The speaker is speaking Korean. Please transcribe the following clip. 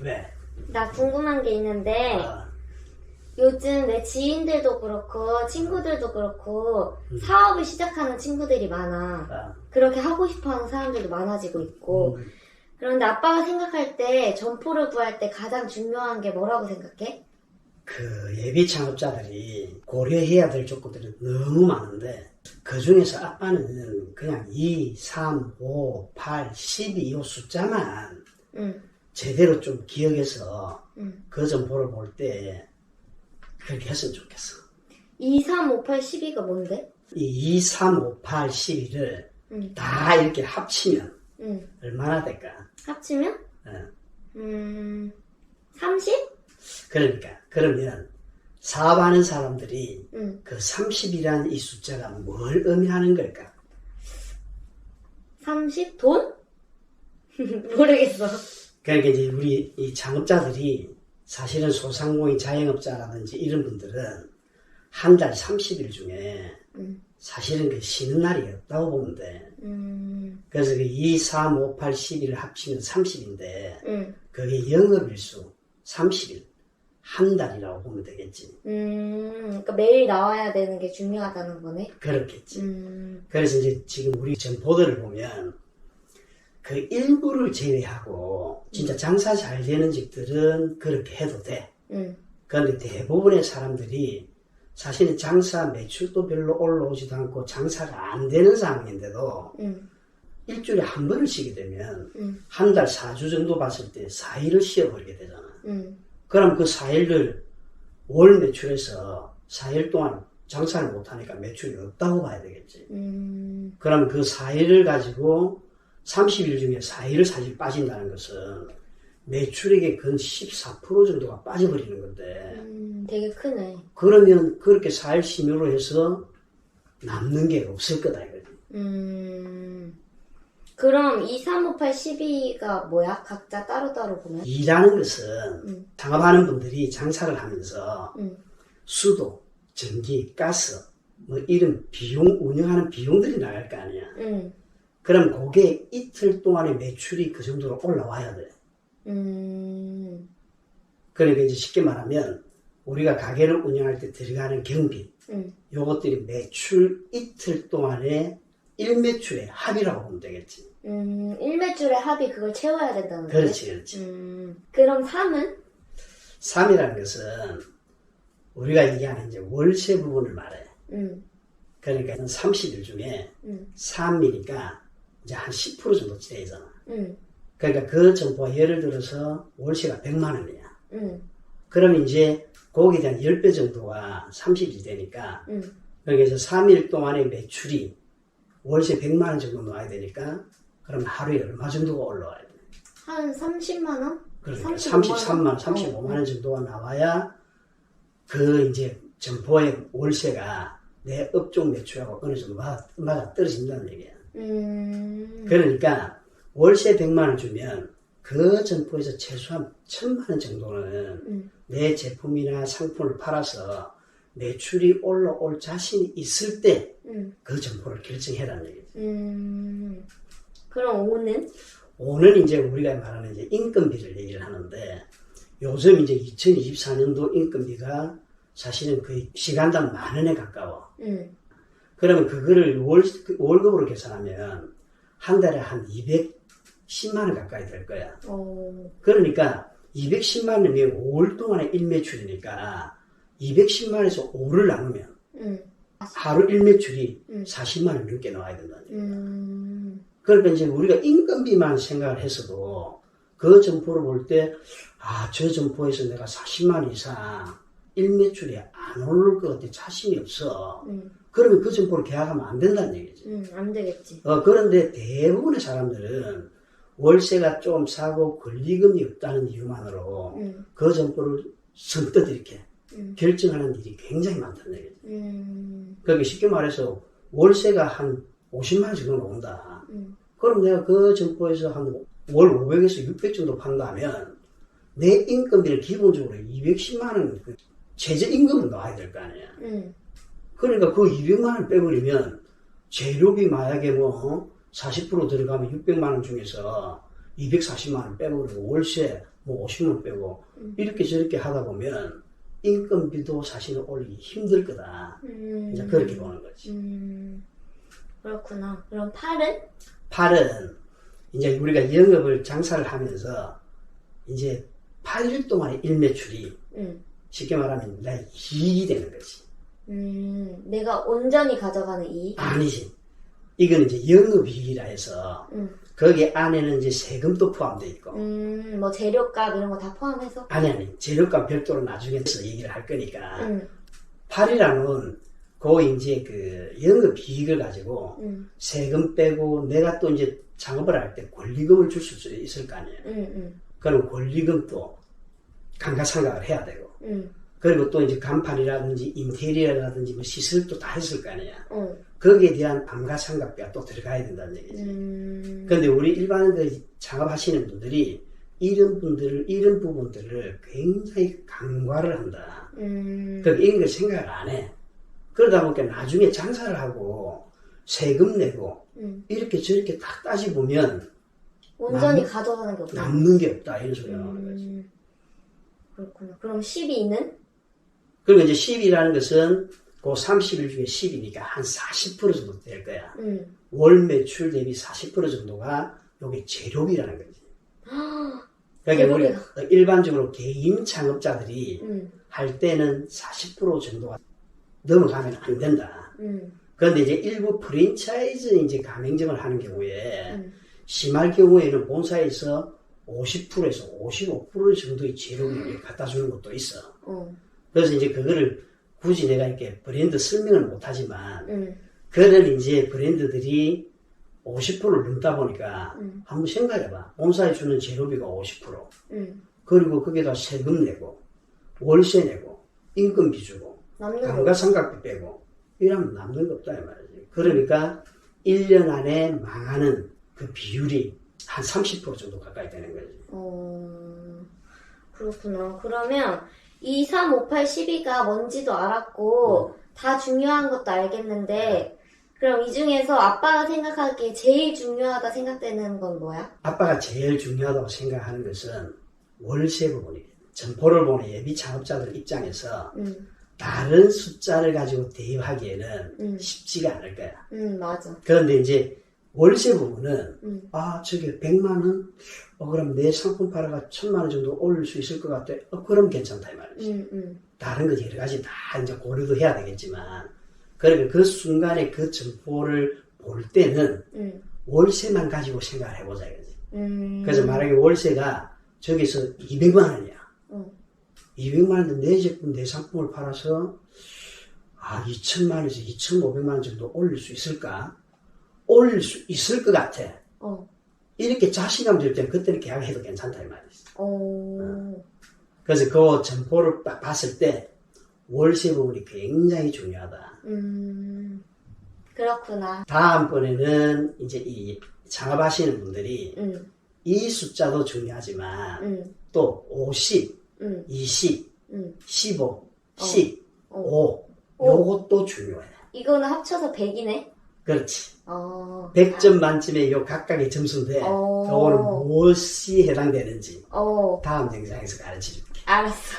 왜? 나 궁금한 게 있는데 요즘 내 지인들도 그렇고 친구들도 그렇고 사업을 시작하는 친구들이 많아. 그렇게 하고 싶어하는 사람들도 많아지고 있고. 그런데 아빠가 생각할 때 점포를 구할 때 가장 중요한 게 뭐라고 생각해? 그 예비 창업자들이 고려해야 될 조건들이 너무 많은데 그 중에서 아빠는 그냥 2, 3, 5, 8, 12 이 숫자만 제대로 좀 기억해서 그 점포를 볼 때 그렇게 했으면 좋겠어. 2, 3, 5, 8, 12가 뭔데? 이 2, 3, 5, 8, 12를 다 이렇게 합치면 얼마나 될까? 합치면? 30? 그러니까 그러면 사업하는 사람들이 그 30이라는 이 숫자가 뭘 의미하는 걸까? 30? 돈? 모르겠어. 그러니까 이제 우리 이 창업자들이 사실은 소상공인 자영업자라든지 이런 분들은 한 달 30일 중에 사실은 그 쉬는 날이 없다고 보면 돼. 그래서 그 2, 3, 5, 8, 12를 합치면 30인데 그게 영업일수 30일. 한 달이라고 보면 되겠지. 그러니까 매일 나와야 되는 게 중요하다는 거네. 그렇겠지. 그래서 이제 지금 우리 점포들을 보면 그 일부를 제외하고 진짜 장사 잘 되는 집들은 그렇게 해도 돼. 그런데 대부분의 사람들이 사실은 장사 매출도 별로 올라오지도 않고 장사가 안 되는 상황인데도 일주일에 한 번을 쉬게 되면 한 달 4주 정도 봤을 때 4일을 쉬어버리게 되잖아. 그럼 그 4일을 월 매출에서 4일 동안 장사를 못하니까 매출이 없다고 봐야 되겠지. 그럼 그 4일을 가지고 30일 중에 4일을 사실 빠진다는 것은 매출액의 근 14% 정도가 빠져버리는 건데 되게 크네. 그러면 그렇게 4일 심유로 해서 남는 게 없을 거다 이거지. 그럼 2, 3, 5, 8, 12가 뭐야? 각자 따로따로 보면? 2라는 것은 창업하는 분들이 장사를 하면서 수도, 전기, 가스 뭐 이런 비용 운영하는 비용들이 나갈 거 아니야. 그럼 그게 이틀 동안의 매출이 그 정도로 올라와야 돼. 그러니까 이제 쉽게 말하면 우리가 가게를 운영할 때 들어가는 경비 요것들이 매출 이틀 동안의 일매출의 합이라고 보면 되겠지. 일매출의 합이 그걸 채워야 된다는 거네? 그렇지, 그렇지. 그럼 3은? 3이라는 것은 우리가 얘기하는 이제 월세 부분을 말해. 그러니까 30일 중에 3이니까 이제 한 10% 정도 되잖아. 그러니까 그 점포가 예를 들어서 월세가 100만 원이야. 그러면 이제 거기에 대한 10배 정도가 30일이 되니까 그러니까 이제 3일 동안의 매출이 월세 100만 원 정도 나와야 되니까 그럼 하루에 얼마 정도가 올라와야 돼? 한 30만 원? 그러니까 33만 원, 35만 원 정도가 나와야 그 이제 점포의 월세가 내 업종 매출하고 어느 정도 맞아 떨어진다는 얘기야. 그러니까 월세 100만 원 주면 그 점포에서 최소한 1000만 원 정도는 내 제품이나 상품을 팔아서 매출이 올라올 자신이 있을 때 그 점포를 결정해라는 얘기죠. 그럼 5는? 5는 이제 우리가 말하는 이제 인건비를 얘기를 하는데 요즘 이제 2024년도 인건비가 사실은 거의 시간당 10,000원에 가까워. 그러면 그거를 월급으로 계산하면 한 달에 한 210만 원 가까이 될 거야. 그러니까 210만 원이 5월 동안의 일매출이니까 210만 원에서 5를 나누면 하루 일매출이 40만 원 넘게 나와야 된다는 거야. 그러니까 이제 우리가 인건비만 생각을 했어도 그 점포를 볼 때 저 점포에서 내가 40만 원 이상 일매출이 안 오를 것 같아 자신이 없어. 그러면 그 점포를 계약하면 안 된다는 얘기지. 안 되겠지. 그런데 대부분의 사람들은 월세가 좀 싸고 권리금이 없다는 이유만으로 그 점포를 선뜻 이렇게 결정하는 일이 굉장히 많다는 얘기지. 그러니까 쉽게 말해서 월세가 한 50만 원 정도 나온다. 그럼 내가 그 점포에서 한 월 500에서 600 정도 판다 하면 내 인건비를 기본적으로 210만 원 최저임금은 나와야 될 거 아니야. 그러니까 그 200만 원 빼버리면 재료비 만약에 뭐 40% 들어가면 600만 원 중에서 240만 원 빼버리고 월세 뭐 50만 빼고 이렇게 저렇게 하다 보면 인건비도 사실은 올리기 힘들 거다. 이제 그렇게 보는 거지. 그렇구나. 그럼 팔은? 팔은 이제 우리가 영업을 장사를 하면서 이제 8일 동안의 일매출이 쉽게 말하면 나 이익이 되는 거지. 내가 온전히 가져가는 이익? 아니지. 이건 이제 영업이익이라 해서 거기 안에는 이제 세금도 포함되어 있고. 뭐 재료값 이런 거 다 포함해서? 아니. 재료값 별도로 나중에서 얘기를 할 거니까. 8이라는 그 이제 그 영업이익을 가지고 세금 빼고 내가 또 이제 창업을 할 때 권리금을 줄 수 있을 거 아니에요. 그럼 권리금도 감가상각을 해야 되고. 그리고 또 이제 간판이라든지 인테리어라든지 뭐 시설도 다 했을 거 아니야. 거기에 대한 감가상각비가 또 들어가야 된다는 얘기지. 그런데 우리 일반인들 창업하시는 분들이 이런 부분들을 굉장히 간과를 한다. 그러니까 이런 걸 생각을 안 해. 그러다 보니까 나중에 장사를 하고 세금 내고 이렇게 저렇게 딱 따지보면 온전히 가져가는 게 없다. 남는 게 없다 이런 소리가 나오는 거지. 그렇구나. 그럼 12는? 그리고 이제 10이라는 것은 그 30일 중에 10이니까 한 40% 정도 될 거야. 월 매출 대비 40% 정도가 여기 재료비라는 거지. 그러니까 우리가 일반적으로 개인 창업자들이 할 때는 40% 정도가 넘어가면 안 된다. 그런데 이제 일부 프랜차이즈 이제 가맹점을 하는 경우에 심할 경우에는 본사에서 50%에서 55% 정도의 재료비를 갖다 주는 것도 있어. 그래서 이제 그거를 굳이 내가 이렇게 브랜드 설명을 못 하지만, 그런 이제 브랜드들이 50%를 넘다 보니까, 한번 생각해봐. 본사에 주는 재료비가 50%. 그리고 거기다 세금 내고, 월세 내고, 인건비 주고, 감가상각비 빼고, 이러면 남는 거 없다, 이 말이지. 그러니까, 1년 안에 망하는 그 비율이 한 30% 정도 가까이 되는 거지. 그렇구나. 그러면 2, 3, 5, 8, 12가 뭔지도 알았고 다 중요한 것도 알겠는데 그럼 이 중에서 아빠가 생각하기에 제일 중요하다 생각되는 건 뭐야? 아빠가 제일 중요하다고 생각하는 것은 월세 부분이에요. 점포를 보는 예비 창업자들 입장에서 다른 숫자를 가지고 대입하기에는 쉽지가 않을 거야. 맞아. 그런데 이제 월세 부분은 저게 100만 원? 그럼 내 상품 팔아가 1000만 원 정도 올릴 수 있을 것 같아. 그럼 괜찮다 이 말이지. 다른 거 여러 가지 다 이제 고려도 해야 되겠지만 그러니까 그 순간에 그 점포를 볼 때는 월세만 가지고 생각을 해보자 이거지. 그래서 만약에 월세가 저기서 200만 원이야. 200만 원인데 내 제품, 내 상품을 팔아서 2천만 원에서 2,500만 원 정도 올릴 수 있을까? 올릴 수 있을 것 같아. 이렇게 자신감 들 때는 그때는 계약해도 괜찮다 이 말이지. 그래서 그 점포를 딱 봤을 때 월세 부분이 굉장히 중요하다. 그렇구나. 다음번에는 이제 이 창업하시는 분들이 이 숫자도 중요하지만 또 50, 20, 15, 10, 5 요것도 중요해. 이거는 합쳐서 100이네? 그렇지. 100점 만점에 요 각각의 점수인데 그거는 무엇이 해당되는지 다음 영상에서 가르쳐 줄게. 알았어.